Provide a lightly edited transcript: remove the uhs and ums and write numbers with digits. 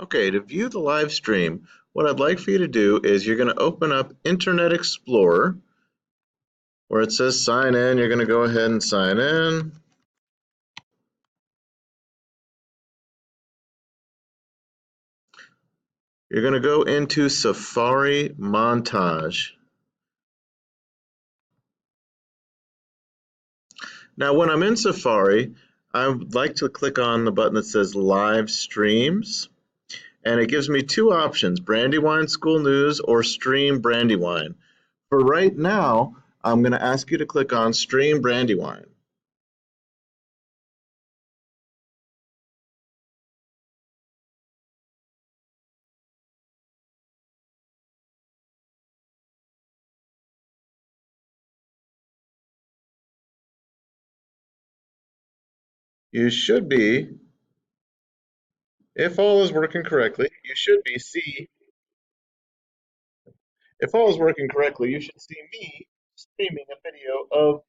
Okay, to view the live stream, what I'd like for you to do is you're going to open up Internet Explorer where it says sign in. You're going to go ahead and sign in. You're going to go into Safari Montage. Now, when I'm in Safari, I would like to click on the button that says Live Streams, and it gives me two options, Brandywine School News or Stream Brandywine. For right now, I'm going to ask you to click on Stream Brandywine. You should be, if all is working correctly, if all is working correctly, you should see me streaming a video of